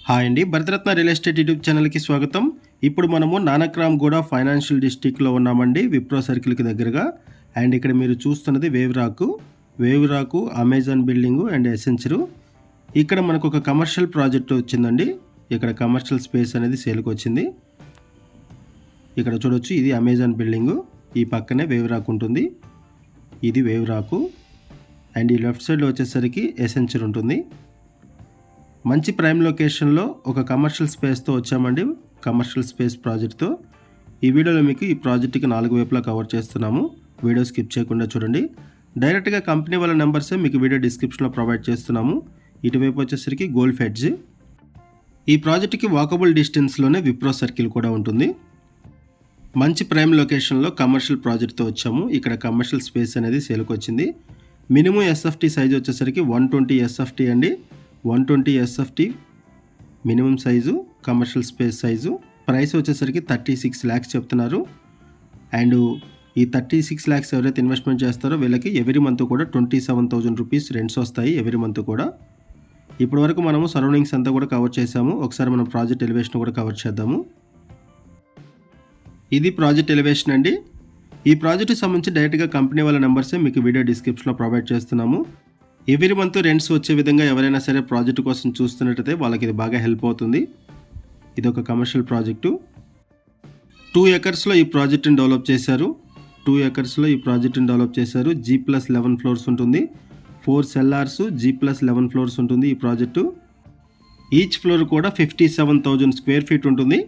Hi అండి, Bharat Ratna real estate YouTube ఛానల్కి స్వాగతం. ఇప్పుడు మనము నానక్రామ్గూడ ఫైనాన్షియల్ డిస్ట్రిక్ట్లో ఉన్నామండి, విప్రో సర్కిల్కి దగ్గరగా. అండ్ ఇక్కడ మీరు చూస్తున్నది వేవ్రాకు అమెజాన్ బిల్డింగు అండ్ ఎసెన్చరు. ఇక్కడ మనకు ఒక కమర్షియల్ ప్రాజెక్ట్ వచ్చిందండి. ఇక్కడ కమర్షియల్ స్పేస్ అనేది సేల్కి వచ్చింది. ఇక్కడ చూడొచ్చు, ఇది అమెజాన్ బిల్డింగు, ఈ పక్కనే వేవ్రాకు ఉంటుంది. ఇది వేవ్రాకు అండ్ ఈ లెఫ్ట్ సైడ్లో వచ్చేసరికి ఎసెన్చర్ ఉంటుంది. మంచి ప్రైమ్ లొకేషన్లో ఒక కమర్షియల్ స్పేస్తో వచ్చామండి, కమర్షియల్ స్పేస్ ప్రాజెక్ట్తో. ఈ వీడియోలో మీకు ఈ ప్రాజెక్ట్కి 4 వైపులా కవర్ చేస్తున్నాము. వీడియో స్కిప్ చేయకుండా చూడండి. డైరెక్ట్గా కంపెనీ వాళ్ళ నెంబర్సే మీకు వీడియో డిస్క్రిప్షన్లో ప్రొవైడ్ చేస్తున్నాము. ఇటువైపు వచ్చేసరికి గోల్ఫ్ ఎడ్జ్. ఈ ప్రాజెక్ట్కి వాకబుల్ డిస్టెన్స్లోనే విప్రో సర్కిల్ కూడా ఉంటుంది. మంచి ప్రైమ్ లొకేషన్లో కమర్షియల్ ప్రాజెక్ట్తో వచ్చాము. ఇక్కడ కమర్షియల్ స్పేస్ అనేది సేల్కి వచ్చింది. మినిమం ఎస్ఎఫ్టీ సైజ్ వచ్చేసరికి 120 ఎస్ఎఫ్టీ అండి. 120 SFT minimum size, commercial space size. Price వచ్చేసరికి 36 lakhs చెప్తున్నారు. అండ్ ఈ 36 lakhs ఎవరైతే ఇన్వెస్ట్మెంట్ చేస్తారో వీళ్ళకి ఎవ్రీ మంత్ కూడా 27,000 రూపీస్ రెంట్స్ వస్తాయి ఎవ్రీ మంత్ కూడా. ఇప్పటి వరకు మనము సరౌండింగ్స్ అంతా కూడా కవర్ చేసాము. ఒకసారి మనం ప్రాజెక్ట్ ఎలివేషన్ కూడా కవర్ చేద్దాము. ఇది ప్రాజెక్ట్ ఎలివేషన్ అండి. ఈ ప్రాజెక్ట్కి సంబంధించి డైరెక్ట్గా కంపెనీ వాళ్ళ నెంబర్సే మీకు వీడియో డిస్క్రిప్షన్లో ప్రొవైడ్ చేస్తున్నాము. ఎవ్రీ మంత్ రెంట్స్ వచ్చే విధంగా ఎవరైనా సరే ప్రాజెక్ట్ కోసం చూస్తున్నట్టయితే వాళ్ళకి ఇది బాగా హెల్ప్ అవుతుంది. ఇది ఒక కమర్షియల్ ప్రాజెక్టు. 2 acres ఈ ప్రాజెక్ట్ని డెవలప్ చేశారు. 2 acres ఈ ప్రాజెక్ట్ని డెవలప్ చేశారు. G+11 ఫ్లోర్స్ ఉంటుంది. 4 cellars, G+11 ఫ్లోర్స్ ఉంటుంది ఈ ప్రాజెక్టు. ఈచ్ ఫ్లోర్ కూడా 57,000 స్క్వేర్ ఫీట్ ఉంటుంది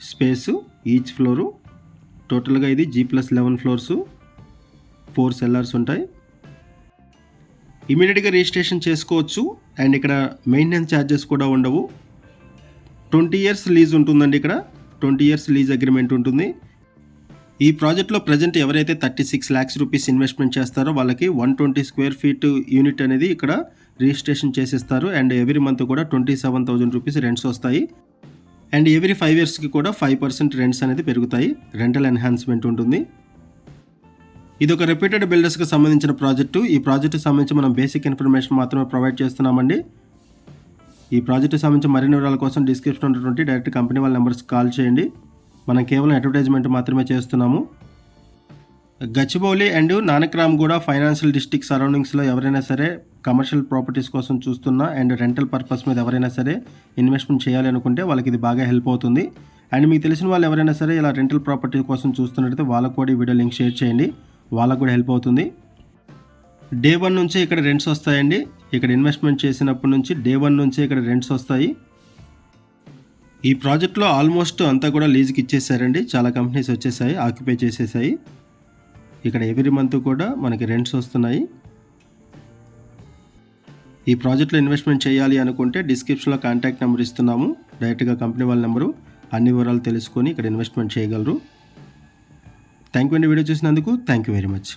స్పేసు ఈచ్ ఫ్లోరు. టోటల్గా ఇది G+11 ఫ్లోర్సు, 4 cellars ఉంటాయి. ఇమీడియట్గా రిజిస్ట్రేషన్ చేసుకోవచ్చు. అండ్ ఇక్కడ మెయింటెనెన్స్ ఛార్జెస్ కూడా ఉండవు. 20 years లీజ్ ఉంటుందండి. ఇక్కడ 20 years లీజ్ అగ్రిమెంట్ ఉంటుంది. ఈ ప్రాజెక్ట్లో ప్రజెంట్ ఎవరైతే 36 lakhs రూపీస్ ఇన్వెస్ట్మెంట్ చేస్తారో వాళ్ళకి 120 స్క్వేర్ ఫీట్ యూనిట్ అనేది ఇక్కడ రిజిస్ట్రేషన్ చేసేస్తారు. అండ్ ఎవ్రీ మంత్ కూడా 27,000 రూపీస్ రెంట్స్ వస్తాయి. అండ్ ఎవ్రీ 5 yearsకి కూడా 5% రెంట్స్ అనేది పెరుగుతాయి. రెంటల్ ఎన్హాన్స్మెంట్ ఉంటుంది. ఇది ఒక రెప్యూటెడ్ బిల్డర్స్కి సంబంధించిన ప్రాజెక్టు. ఈ ప్రాజెక్టుకి సంబంధించి మనం బేసిక్ ఇన్ఫర్మేషన్ మాత్రమే ప్రొవైడ్ చేస్తున్నామండి. ఈ ప్రాజెక్టుకి సంబంధించి మరిన్ని వివరాల కోసం డిస్క్రిప్షన్ ఉన్నటువంటి డైరెక్ట్ కంపెనీ వాళ్ళ నెంబర్స్ కాల్ చేయండి. మనం కేవలం అడ్వర్టైజ్మెంట్ మాత్రమే చేస్తున్నాము. Gachibowli and Nanakramguda financial district సరౌండింగ్స్లో ఎవరైనా సరే కమర్షియల్ ప్రాపర్టీస్ కోసం చూస్తున్నా అండ్ రెంటల్ పర్పస్ మీద ఎవరైనా సరే ఇన్వెస్ట్మెంట్ చేయాలి అనుకుంటే వాళ్ళకి ఇది బాగా హెల్ప్ అవుతుంది. అండ్ మీకు తెలిసిన వాళ్ళు ఎవరైనా సరే ఇలా రెంటల్ ప్రాపర్టీ కోసం చూస్తున్నట్టయితే వాళ్ళకు కూడా ఈ వీడియో లింక్ షేర్ చేయండి, వాళ్ళకు కూడా హెల్ప్ అవుతుంది. డే 1 నుంచే ఇక్కడ రెంట్స్ వస్తాయండి. ఇక్కడ ఇన్వెస్ట్మెంట్ చేసినప్పటి నుంచి డే 1 నుంచే ఇక్కడ రెంట్స్ వస్తాయి. ఈ ప్రాజెక్ట్లో ఆల్మోస్ట్ అంతా కూడా లీజుకి ఇచ్చేసారండి. చాలా కంపెనీస్ వచ్చేసాయి, ఆక్యుపై చేసేసాయి. ఇక్కడ ఎవ్రీ మంత్ కూడా మనకి రెంట్స్ వస్తున్నాయి. ఈ ప్రాజెక్ట్లో ఇన్వెస్ట్మెంట్ చేయాలి అనుకుంటే డిస్క్రిప్షన్లో కాంటాక్ట్ నెంబర్ ఇస్తున్నాము. డైరెక్ట్గా కంపెనీ వాళ్ళ నెంబరు, అన్ని వివరాలు తెలుసుకొని ఇక్కడ ఇన్వెస్ట్మెంట్ చేయగలరు. థ్యాంక్ యూ అండి వీడియో చూసినందుకు. Thank you very much.